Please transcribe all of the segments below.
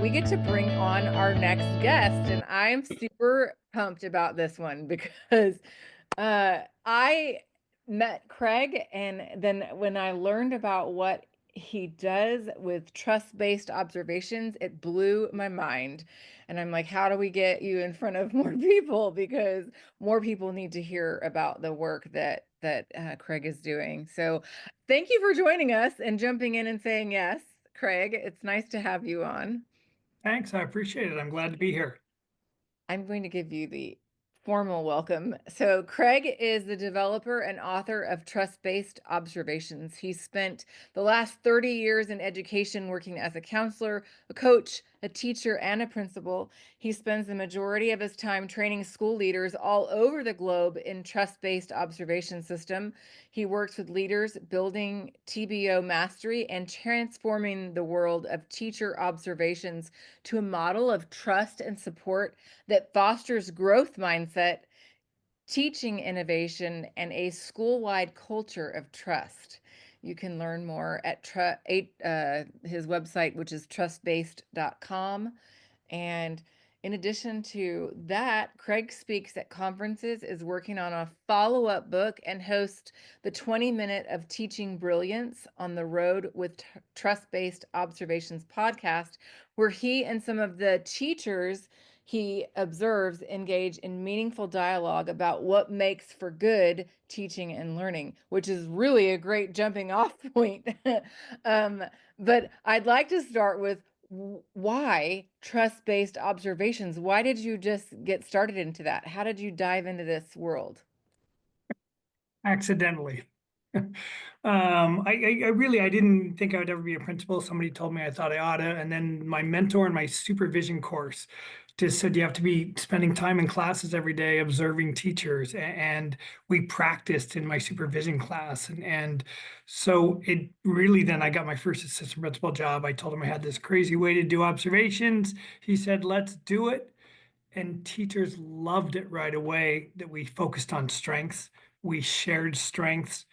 we get to bring on our next guest, and I'm super pumped about this one because I met Craig, and then when I learned about what he does with trust-based observations, it blew my mind. And I'm like, how do we get you in front of more people? Because more people need to hear about the work that Craig is doing. So thank you for joining us and jumping in and saying yes, Craig. It's nice to have you on. Thanks. I appreciate it. I'm glad to be here. I'm going to give you the formal welcome. So, Craig is the developer and author of Trust Based Observations. He spent the last 30 years in education working as a counselor, a coach, a teacher, and a principal. He spends the majority of his time training school leaders all over the globe in trust based observation system. He works with leaders building TBO mastery and transforming the world of teacher observations to a model of trust and support that fosters growth mindset, teaching innovation, and a school-wide culture of trust. You can learn more at his website, which is trustbased.com. And in addition to that, Craig speaks at conferences, is working on a follow-up book, and hosts the 20 Minute of Teaching Brilliance on the Road with Trust-Based Observations podcast, where he and some of the teachers he observes engage in meaningful dialogue about what makes for good teaching and learning, which is really a great jumping off point. um, but I'd like to start with why trust-based observations? Why did you just get started into that? How did you dive into this world? Accidentally. I really I didn't think I would ever be a principal. Somebody told me I thought I oughta, and then my mentor in my supervision course just said you have to be spending time in classes every day observing teachers. And we practiced in my supervision class. And so it really then I got my first assistant principal job. I told him I had this crazy way to do observations. He said, let's do it. And teachers loved it right away that we focused on strengths. We shared strengths.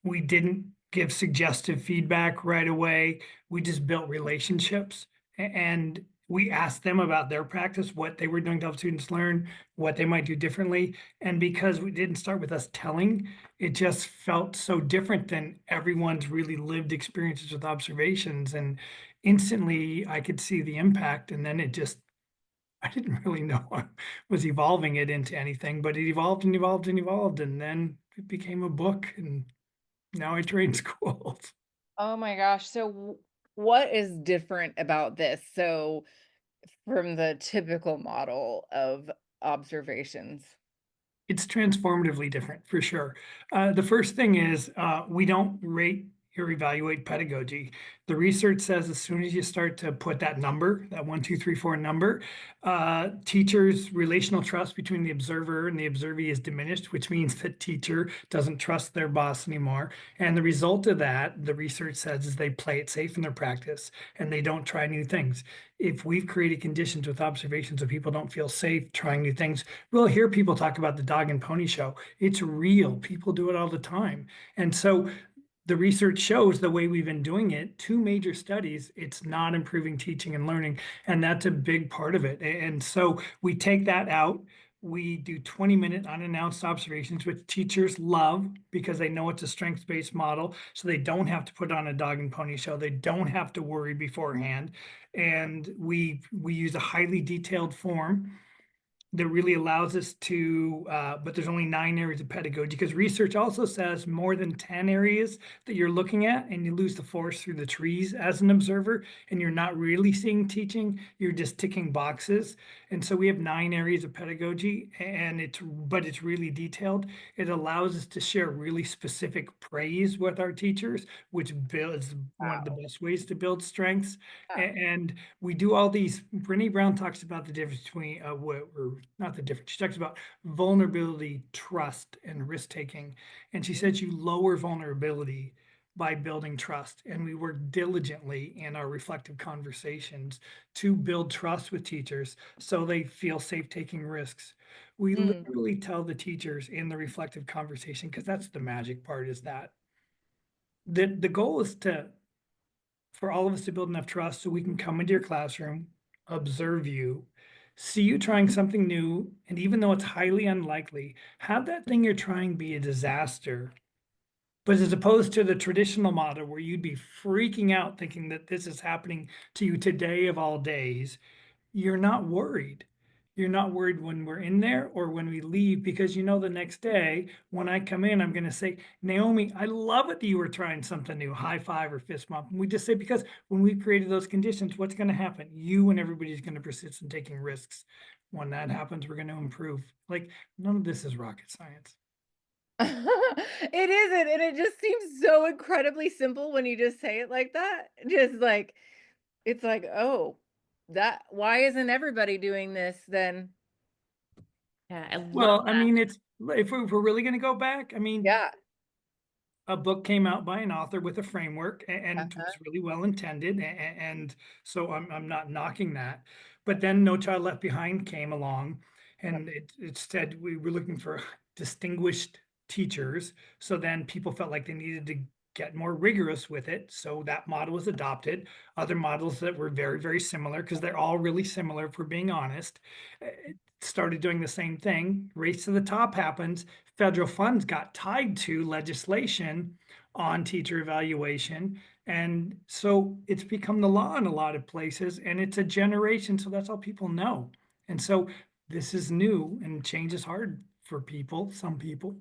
We didn't give suggestive feedback right away. We just built relationships and we asked them about their practice, what they were doing to help students learn, what they might do differently. And because we didn't start with us telling, it just felt so different than everyone's really lived experiences with observations. And instantly I could see the impact. And then it just I didn't really know I was evolving it into anything, but it evolved and evolved and evolved, and then it became a book, and now I train schools. Oh my gosh. So what is different about this? So from the typical model of observations. It's transformatively different for sure. The first thing is we don't rate or evaluate pedagogy. The research says as soon as you start to put that number, that 1, 2, 3, 4 number, teachers' relational trust between the observer and the observee is diminished, which means that teacher doesn't trust their boss anymore. And the result of that, the research says, is they play it safe in their practice and they don't try new things. If we've created conditions with observations so people don't feel safe trying new things, we'll hear people talk about the dog and pony show. It's real. People do it all the time. And so the research shows the way we've been doing it, two major studies, it's not improving teaching and learning. And that's a big part of it. And so we take that out. We do 20-minute unannounced observations, which teachers love because they know it's a strengths-based model. So they don't have to put on a dog and pony show. They don't have to worry beforehand. And we use a highly detailed form that really allows us to, but there's only 9 areas of pedagogy because research also says more than 10 areas that you're looking at and you lose the forest through the trees as an observer and you're not really seeing teaching, you're just ticking boxes. And so we have 9 areas of pedagogy and but it's really detailed. It allows us to share really specific praise with our teachers, which builds one of the Wow. best ways to build strengths. Yeah. And we do all these. Brene Brown talks about the difference between or not the difference. She talks about vulnerability, trust, and risk taking. And she says you lower vulnerability by building trust. And we work diligently in our reflective conversations to build trust with teachers so they feel safe taking risks. We Mm, literally tell the teachers in the reflective conversation, because that's the magic part, is that the goal is to for all of us to build enough trust so we can come into your classroom observe you, see you trying something new, and even though it's highly unlikely, have that thing you're trying be a disaster. But as opposed to the traditional model where you'd be freaking out thinking that this is happening to you today of all days, you're not worried. You're not worried when we're in there or when we leave because you know the next day when I come in, I'm going to say, Naomi, I love it that you were trying something new, high five or fist bump. And we just say, because when we created those conditions, what's going to happen? You and everybody's going to persist in taking risks. When that happens, we're going to improve. Like, none of this is rocket science. It isn't, and it just seems so incredibly simple when you just say it like that. Just like it's like, "Oh, that why isn't everybody doing this then?" Yeah, I love Well, I that. mean, it's if we're really going to go back, I mean, Yeah. a book came out by an author with a framework and Uh-huh. was really well intended, and so I'm not knocking that. But then No Child Left Behind came along, Right. and it said we were looking for distinguished teachers. So then people felt like they needed to get more rigorous with it. So that model was adopted. Other models that were very, very similar, because they're all really similar, if we're being honest, started doing the same thing. Race to the top happens. Federal funds got tied to legislation on teacher evaluation. And so it's become the law in a lot of places, and it's a generation. So that's all people know. And so this is new, and change is hard for people, some people.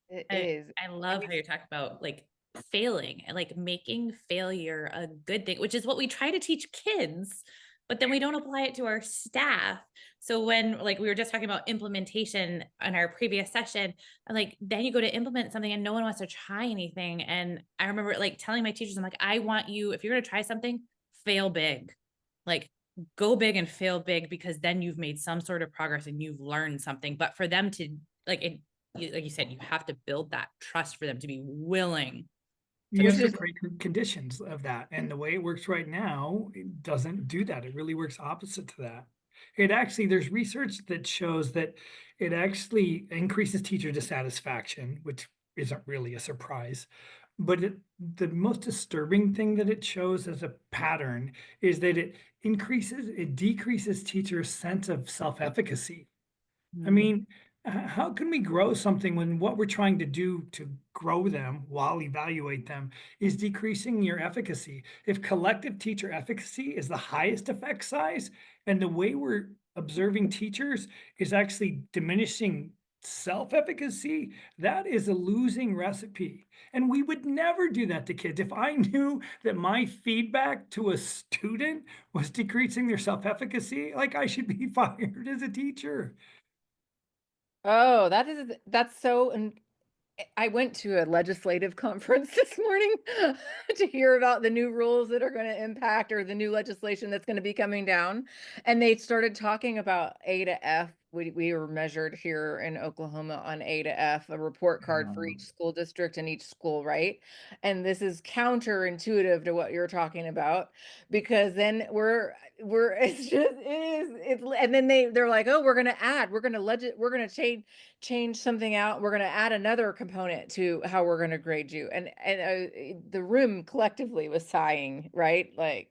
It I is. I I love mean, how you talk about like failing and like making failure a good thing, which is what we try to teach kids, but then we don't apply it to our staff. So when like we were just talking about implementation in our previous session, and like then you go to implement something and no one wants to try anything. And I remember like telling my teachers, I'm like, I want you, if you're gonna try something, fail big. Like go big and fail big because then you've made some sort of progress and you've learned something. But for them to like it like you said, you have to build that trust for them to be willing to You which have to is create conditions of that. And the way it works right now, it doesn't do that. It really works opposite to that. It actually, there's research that shows that it actually increases teacher dissatisfaction, which isn't really a surprise. But the most disturbing thing that it shows as a pattern is that it decreases teachers' sense of self-efficacy. I mm, mean, how can we grow something when what we're trying to do to grow them while evaluate them is decreasing your efficacy? If collective teacher efficacy is the highest effect size, and the way we're observing teachers is actually diminishing self-efficacy, that is a losing recipe. And we would never do that to kids. If I knew that my feedback to a student was decreasing their self-efficacy, like I should be fired as a teacher. oh, that's so I went to a legislative conference this morning to hear about the new rules that are going to impact or the new legislation that's going to be coming down. And they started talking about A to F. We were measured here in Oklahoma on A to F, a report card for each school district and each school, right? And this is counterintuitive to what you're talking about because then we're it's just it is it's and then they're like, oh, we're gonna change something out. We're going to add another component to how we're going to grade you. And the room collectively was sighing, right? Like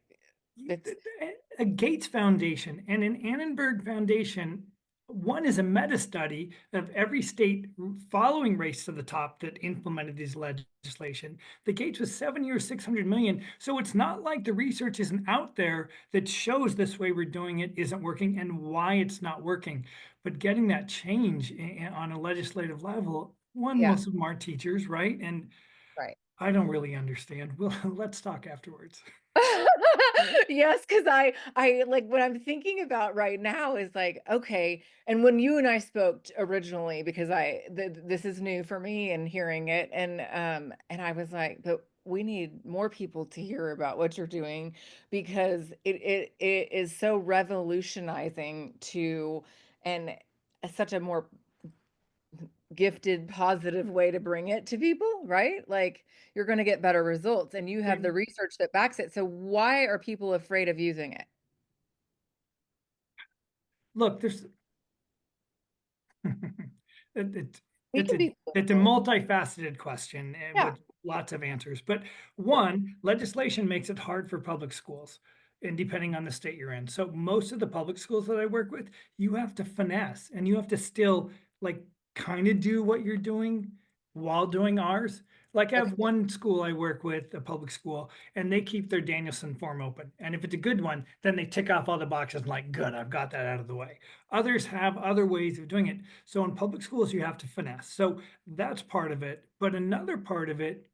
it's A Gates Foundation and an Annenberg Foundation, one is a meta study of every state following Race to the Top that implemented this legislation. The Gates was 7 years, 600 million. So it's not like the research isn't out there that shows this way we're doing it isn't working and why it's not working. But getting that change on a legislative level, one, yeah, most of them are teachers, right? And right. I don't really understand. Well, let's talk afterwards. Yes, because I like what I'm thinking about right now is like, okay, and when you and I spoke originally, because this is new for me and hearing it, and I was like, but we need more people to hear about what you're doing because it is so revolutionizing to and such a more gifted, positive way to bring it to people, right? Like you're going to get better results and you have the research that backs it. So why are people afraid of using it? Look, there's it, it, We can be it's a political. multifaceted question Yeah. with lots of answers. But Sure. one, legislation makes it hard for public schools. and depending on the state you're in. So most of the public schools that I work with, you have to finesse and you have to still like kind of do what you're doing while doing ours. Like I have Okay. one school I work with, a public school, and they keep their Danielson form open. And if it's a good one, then they tick off all the boxes and like, good, I've got that out of the way. Others have other ways of doing it. So in public schools, you have to finesse. So that's part of it. But another part of it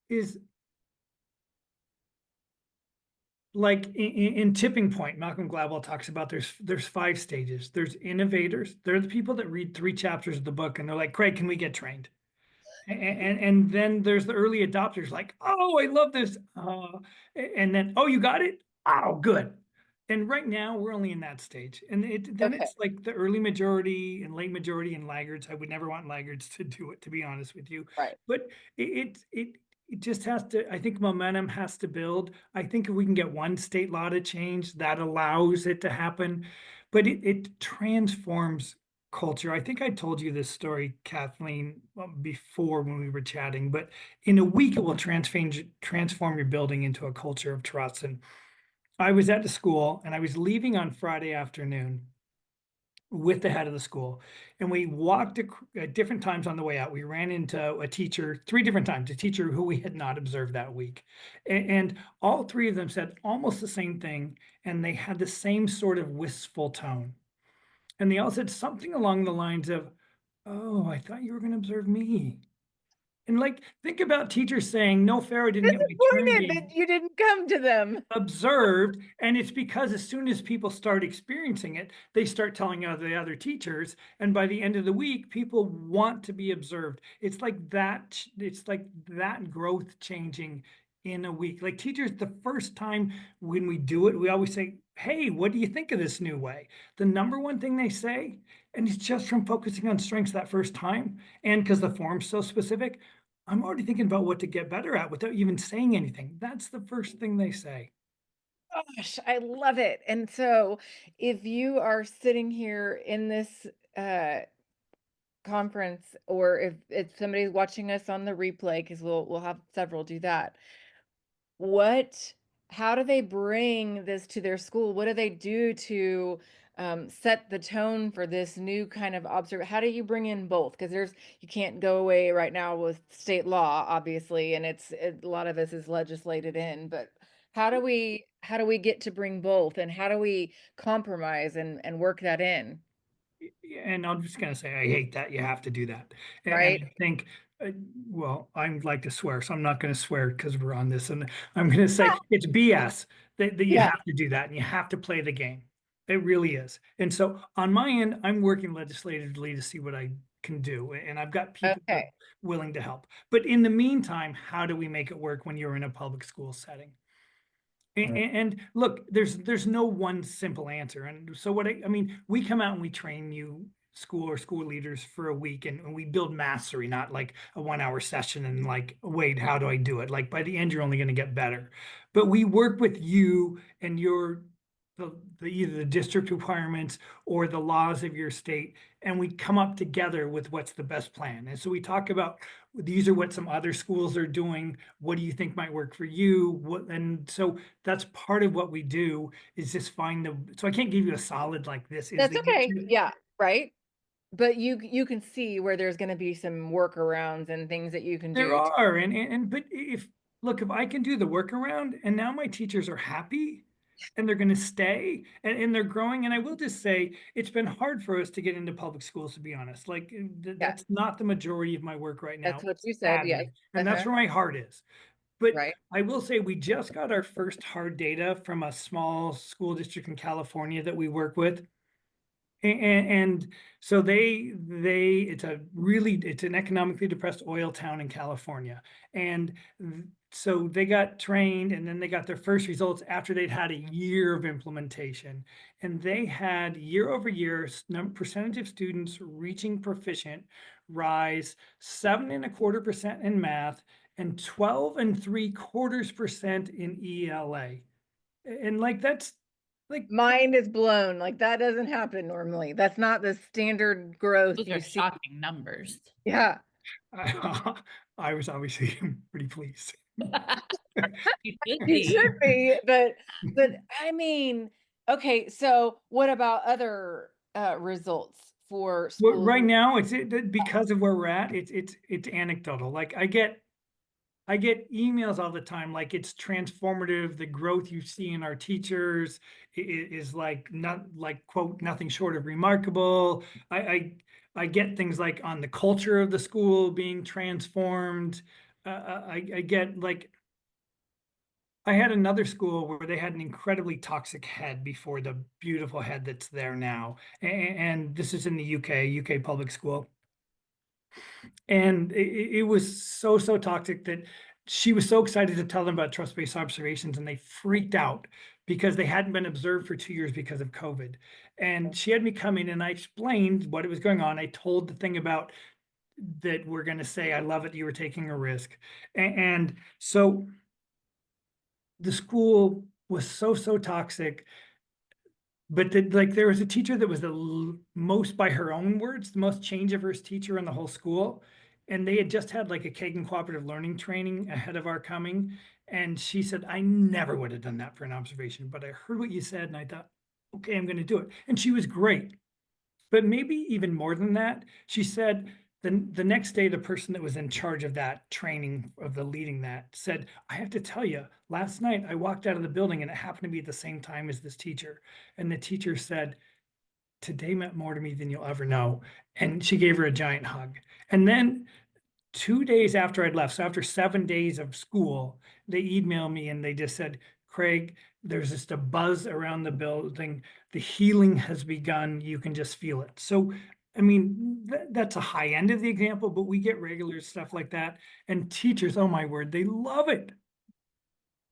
is like in Tipping Point, Malcolm Gladwell talks about there's 5 stages. There's innovators. They're the people that read 3 chapters of the book and they're like, Craig, can we get trained? And then there's the early adopters, like, oh, I love this. And then, oh, you got it? Oh, good. And right now we're only in that stage. And then Okay. it's like the early majority and late majority and laggards. I would never want laggards to do it, to be honest with you. Right. But it just has to, I think momentum has to build. I think if we can get one state law to change, that allows it to happen. But it transforms culture. I think I told you this story, Kathleen, before when we were chatting, but in a week it will transform your building into a culture of trust. And I was at the school and I was leaving on Friday afternoon with the head of the school, and we walked at different times on the way out. We ran into a teacher 3 different times, a teacher who we had not observed that week. And all 3 of them said almost the same thing, and they had the same sort of wistful tone. And they all said something along the lines of, "Oh, I thought you were gonna observe me." And, like, think about teachers saying, "No, Pharaoh didn't get my turn Disappointed that game." you didn't come to them. Observed, and it's because as soon as people start experiencing it, they start telling the other teachers, and by the end of the week, people want to be observed. It's like that growth changing in a week. Like teachers, the first time when we do it, we always say, "Hey, what do you think of this new way?" The number one thing they say, and it's just from focusing on strengths that first time, and because the form's so specific, I'm already thinking about what to get better at without even saying anything. That's the first thing they say. Gosh, I love it. And so if you are sitting here in this uh conference, or if somebody's watching us on the replay, because we'll have several do that, what how do they bring this to their school? What do they do to set the tone for this new kind of observe? How do you bring in both? Because you can't go away right now with state law, obviously, and a lot of this is legislated in. But how do we get to bring both, and how do we compromise and work that in? And I'm just gonna say, I hate that you have to do that. And Right? I think, well, I'm like to swear, so I'm not gonna swear because we're on this, and I'm gonna say it's BS that you Yeah. have to do that and you have to play the game. It really is. And so on my end, I'm working legislatively to see what I can do, and I've got people that are Okay. willing to help. But in the meantime, how do we make it work when you're in a public school setting? And look, there's no one simple answer. And so I mean, we come out and we train you school or school leaders for a week and we build mastery, not like a 1 hour session and like, wait, how do I do it? Like by the end, you're only going to get better. But we work with you and the either the district requirements or the laws of your state, and we come up together with what's the best plan. And so we talk about these are what some other schools are doing. What do you think might work for you? And so that's part of what we do is just find so I can't give you a solid like this is That's the okay. answer. Yeah. Right. But you can see where there's gonna be some workarounds and things that you can There do to are, and but if look, if I can do the workaround and now my teachers are happy and they're gonna stay and they're growing, and I will just say it's been hard for us to get into public schools, to be honest. Like yeah, that's not the majority of my work right that's now. what It's you said, yes. admin, and that's Uh-huh, where my heart is. But right. I will say we just got our first hard data from a small school district in California that we work with. And so it's an economically depressed oil town in California. And so they got trained and then they got their first results after they'd had a year of implementation. And they had year over year percentage of students reaching proficient rise 7.25% in math and 12.75% in ELA. And like that's like Mind is blown, like, that doesn't happen normally. That's not the standard growth Those are you see. shocking numbers. Yeah. I, I was obviously pretty pleased. You should You should be. be, but I mean, okay, so what about other, results for Well, schools? right now, because of where we're at, it's anecdotal. Like I get emails all the time, like it's transformative. The growth you see in our teachers is like not like quote nothing short of remarkable. I get things like on the culture of the school being transformed. I get like I had another school where they had an incredibly toxic head before the beautiful head that's there now, and this is in the UK public school, and it was so toxic that she was so excited to tell them about trust-based observations, and they freaked out because they hadn't been observed for 2 years because of COVID. And she had me come in and I explained what was going on. I told the thing about that we're going to say, I love it, you were taking a risk. And so the school was so toxic, but like there was a teacher that was most, by her own words, the most change averse teacher in the whole school. And they had just had like a Kagan cooperative learning training ahead of our coming. And she said, I never would have done that for an observation, but I heard what you said and I thought, okay, I'm going to do it. And she was great. But maybe even more than that, she said the next day, the person that was in charge of that training, of the leading that, said, I have to tell you, last night I walked out of the building and it happened to be at the same time as this teacher. And the teacher said, today meant more to me than you'll ever know. And she gave her a giant hug. And then 2 days after I'd left, so after 7 days of school, they emailed me and they just said, Craig, there's just a buzz around the building. The healing has begun. You can just feel it. So, I mean, that's a high end of the example, but we get regular stuff like that. And teachers, oh my word, they love it.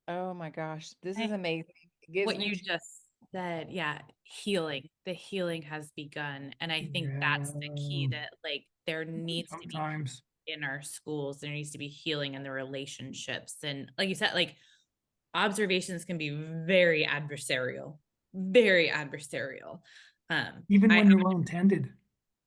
Oh my gosh, this I is amazing. It gives What me you just said, yeah, healing. The healing has begun, and I think that's the key, Yeah, that, like, there needs to be sometimes. in our schools, there needs to be healing in the relationships, and like you said, like, observations can be very adversarial. Even I when you're well intended.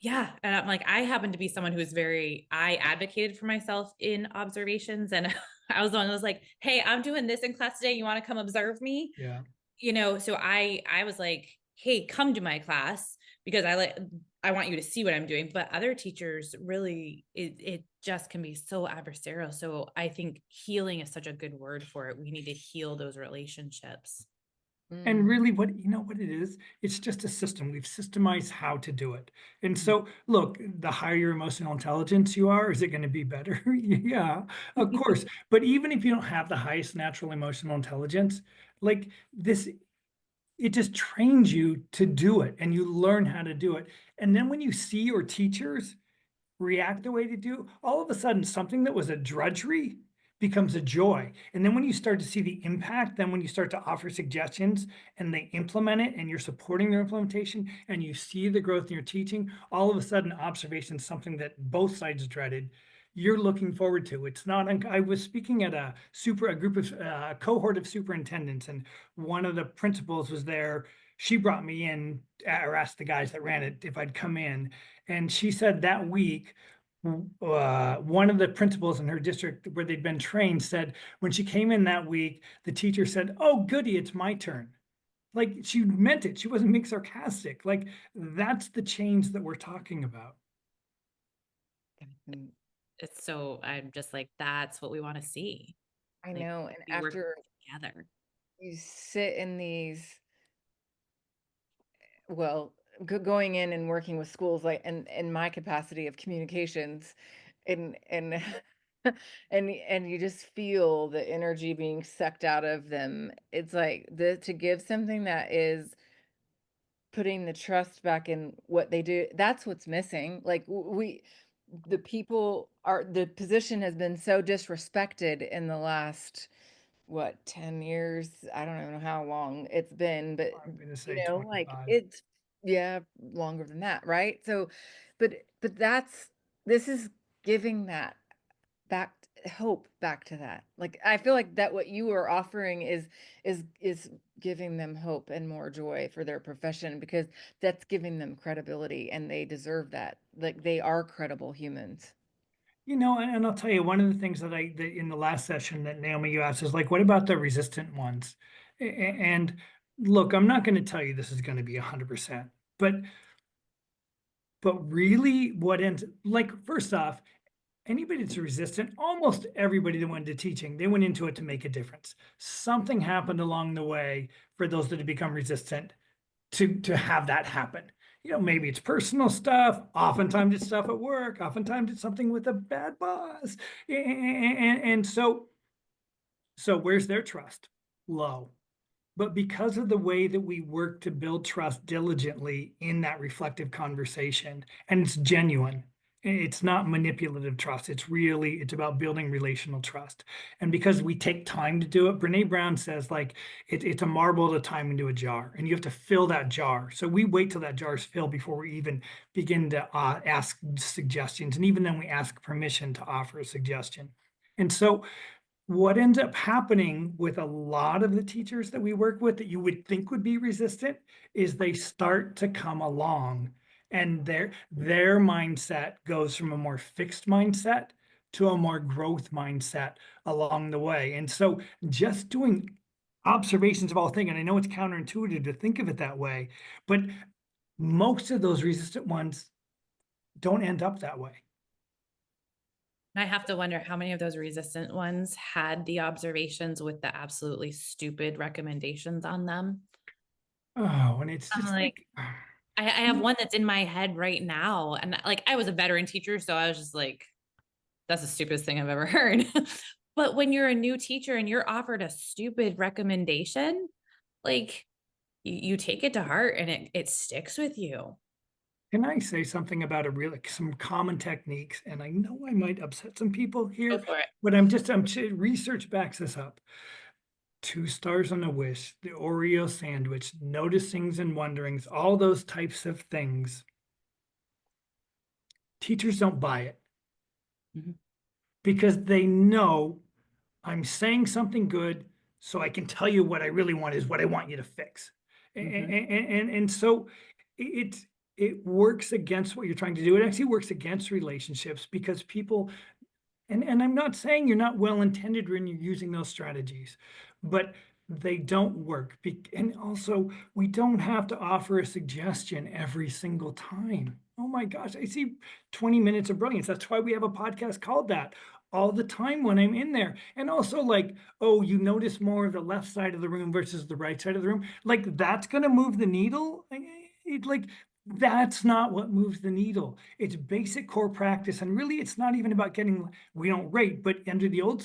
Yeah, and I'm like, I happen to be someone who is very I advocated for myself in observations, and I was the one that was like, "Hey, I'm doing this in class today, you wanna come observe me?" Yeah. So I was like, "Hey, come to my class because I want you to see what I'm doing." But other teachers really it just can be so adversarial. So I think healing is such a good word for it. We need to heal those relationships. And mm, really what you know what it is? It's just a system. We've systemized how to do it. And Mhm. so, look, the higher your emotional intelligence you are, is it going to be better? Yeah, of course. But even if you don't have the highest natural emotional intelligence, like this, it just trains you to do it and you learn how to do it. And then when you see your teachers react the way they do, all of a sudden something that was a drudgery becomes a joy. And then when you start to see the impact, then when you start to offer suggestions and they implement it and you're supporting their implementation and you see the growth in your teaching, all of a sudden observation is something that both sides dreaded. You're looking forward to. It's not. I was speaking at a group of cohort of superintendents, and one of the principals was there. She brought me in, or asked the guys that ran it if I'd come in, and she said that week, one of the principals in her district where they'd been trained said when she came in that week, the teacher said, "Oh, goody, it's my turn." Like she meant it. She wasn't being sarcastic. Like that's the change that we're talking about. mm, I'm just like, that's what we want to see. I Like, know, and be working after together. you sit in these, well, going in and working with schools, like, in my capacity of communications, and and you just feel the energy being sucked out of them. It's like to give something that is putting the trust back in what they do, that's what's missing. Like, the people are, the position has been so disrespected in the last, what, 10 years? I don't even know how long it's been, but, I'm going to say like, 25. it's, yeah, longer than that, right? So, but that's, this is giving that back, hope back to that. Like, I feel like that what you are offering is giving them hope and more joy for their profession, because that's giving them credibility and they deserve that. Like, they are credible humans. And I'll tell you, one of the things that in the last session that Naomi, you asked is like, what about the resistant ones? And look, I'm not going to tell you this is going to be 100%, but really what ends, like, first off, anybody that's resistant, almost everybody that went into teaching, they went into it to make a difference. Something happened along the way for those that have become resistant to have that happen. Maybe it's personal stuff, oftentimes it's stuff at work, oftentimes it's something with a bad boss. And so where's their trust? Low. But because of the way that we work to build trust diligently in that reflective conversation, and it's genuine, it's not manipulative trust. It's about building relational trust. And because we take time to do it, Brene Brown says, like, it's a marble at a time into a jar, and you have to fill that jar. So we wait till that jar is filled before we even begin to ask suggestions. And even then, we ask permission to offer a suggestion. And so what ends up happening with a lot of the teachers that we work with that you would think would be resistant is they start to come along, and their mindset goes from a more fixed mindset to a more growth mindset along the way. And so just doing observations of all things, and I know it's counterintuitive to think of it that way, but most of those resistant ones don't end up that way. I have to wonder how many of those resistant ones had the observations with the absolutely stupid recommendations on them. Oh, and it's I'm just like, like, I have one that's in my head right now. And like, I was a veteran teacher, so I was just like, that's the stupidest thing I've ever heard. But when you're a new teacher and you're offered a stupid recommendation, like you take it to heart and it sticks with you. can I say something about like, some common techniques? And I know I might upset some people Go here, for it. but research backs this up. 2 stars on a wish, the Oreo sandwich, noticings and wonderings, all those types of things. Teachers don't buy it Mhm. because they know I'm saying something good, so I can tell you what I really want is what I want you to fix. Mhm. And so it it works against what you're trying to do. It actually works against relationships because people, and I'm not saying you're not well intended when you're using those strategies, but they don't work. And also, we don't have to offer a suggestion every single time. Oh my gosh, I see 20 minutes of brilliance. That's why we have a podcast called that all the time when I'm in there. And also, like, oh, you notice more of the left side of the room versus the right side of the room. Like, that's going to move the needle. Like, that's not what moves the needle. It's basic core practice. And really, it's not even about getting, we don't rate, but under the old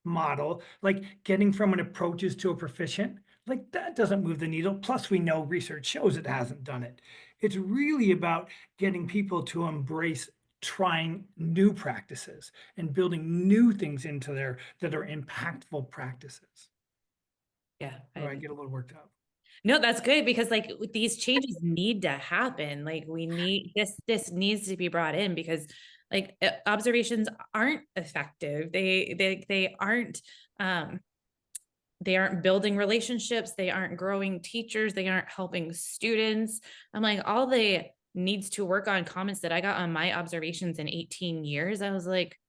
model, like getting from an approaches to a proficient, like that doesn't move the needle. Plus, we know research shows it hasn't done it. It's really about getting people to embrace trying new practices and building new things into there that are impactful practices. Yeah. Or I get a little worked up. No, that's good because like these changes need to happen. Like we need this needs to be brought in because like observations aren't effective. Um they aren't building relationships, they aren't growing teachers, they aren't helping students. I'm like all the needs to work on comments that I got on my observations in 18 years. I was like,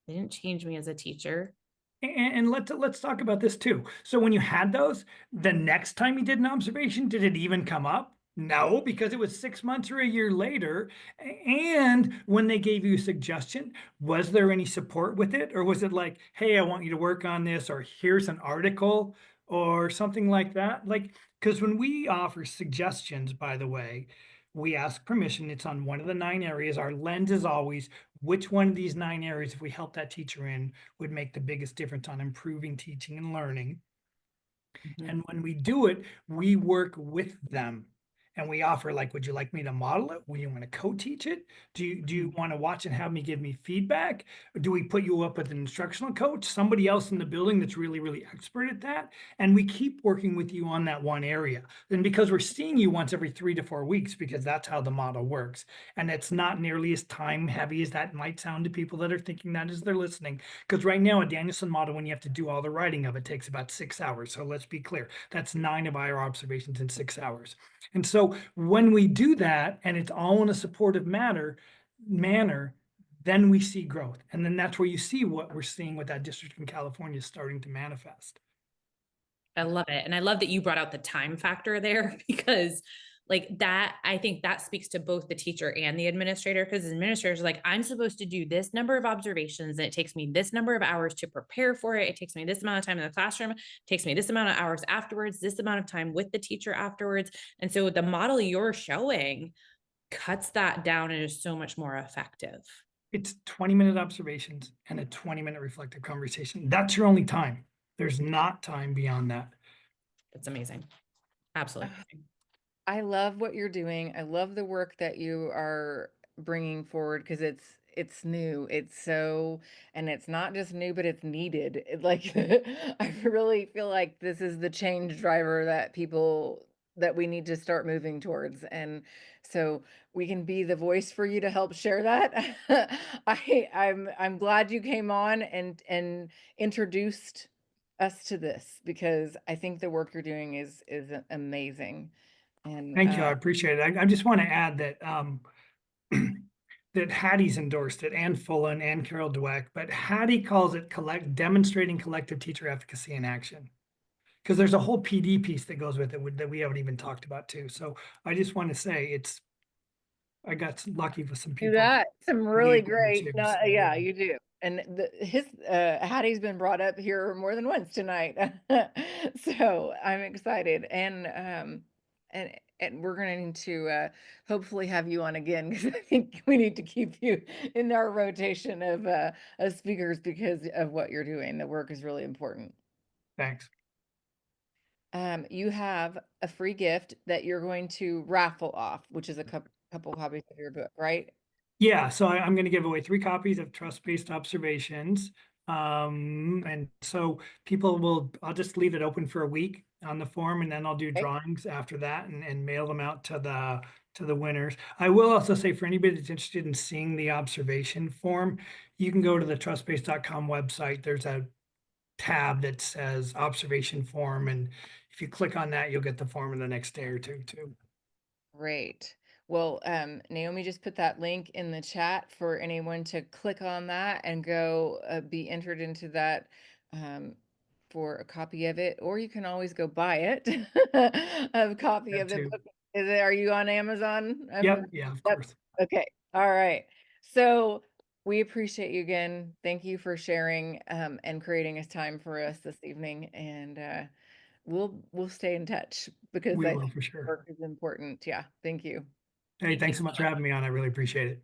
they didn't change me as a teacher. And let's talk about this too. So when you had those, the next time you did an observation, did it even come up? No, because it was 6 months or a year later. And when they gave you a suggestion, was there any support with it? Or was it like, hey, I want you to work on this, or here's an article or something like that? Like, because when we offer suggestions, by the way, we ask permission. It's on one of the 9 areas. Our lens is always which one of these 9 areas, if we help that teacher in, would make the biggest difference on improving teaching and learning. Mhm. And when we do it, we work with them and we offer, like, would you like me to model it? Would you want to co-teach it? Do you Mhm. want to watch and have me give me feedback? Or do we put you up with an instructional coach, somebody else in the building that's really, really expert at that? And we keep working with you on that one area. Then because we're seeing you once every 3 to 4 weeks, because that's how the model works. And it's not nearly as time heavy as that might sound to people that are thinking that as they're listening. Because right now, a Danielson model, when you have to do all the writing of it, takes about 6 hours. So let's be clear. That's 9 of our observations in 6 hours. And so when we do that, and it's all in a supportive manner, then we see growth. And then that's where you see what we're seeing with that district in California starting to manifest. I love it. And I love that you brought out the time factor there because like that, I think that speaks to both the teacher and the administrator because the administrators are like, I'm supposed to do this number of observations and it takes me this number of hours to prepare for it. It takes me this amount of time in the classroom, it takes me this amount of hours afterwards, this amount of time with the teacher afterwards. And so the model you're showing cuts that down and is so much more effective. It's 20-minute observations and a 20-minute reflective conversation. That's your only time. There's not time beyond that. That's amazing. Absolutely. Amazing. I love what you're doing. I love the work that you are bringing forward because it's new. It's so and it's not just new, but it's needed. Like I really feel like this is the change driver that people that we need to start moving towards. And so we can be the voice for you to help share that. I'm glad you came on and introduced us to this because I think the work you're doing is amazing. And, Thank you. I appreciate it. I just want to add that that Hattie's endorsed it, and Fullen and Carol Dweck, but Hattie calls it demonstrating collective teacher efficacy in action. Because there's a whole PD piece that goes with it that we haven't even talked about too. So I just want to say I got lucky with some you people got some really engaged in it great too. no, So yeah, you do. And his Hattie's been brought up here more than once tonight. So I'm excited. And we're gonna need to hopefully have you on again because I think we need to keep you in our rotation of speakers because of what you're doing. The work is really important. thanks. You have a free gift that you're going to raffle off, which is a couple copies of your book, right? Yeah, so I'm going to give away 3 copies of Trust-Based Observations. And so I'll just leave it open for a week on the form, and then I'll do Okay. drawings after that and mail them out to the winners. I will also say for anybody that's interested in seeing the observation form, you can go to the trustbase.com website. There's a tab that says observation form, and if you click on that, you'll get the form in the next day or two too. Great. Well, Naomi just put that link in the chat for anyone to click on that and go be entered into that um, for a copy of it, or you can always go buy it, a copy That of the too. book. Are you on Amazon? Yep, yeah, of Yep. course. Okay. All right. So we appreciate you again. Thank you for sharing and creating a time for us this evening. And we'll stay in touch because We I will think for sure. work is important. Yeah. Thank you. Hey, Thank you thanks so so much for much. having me on. I really appreciate it.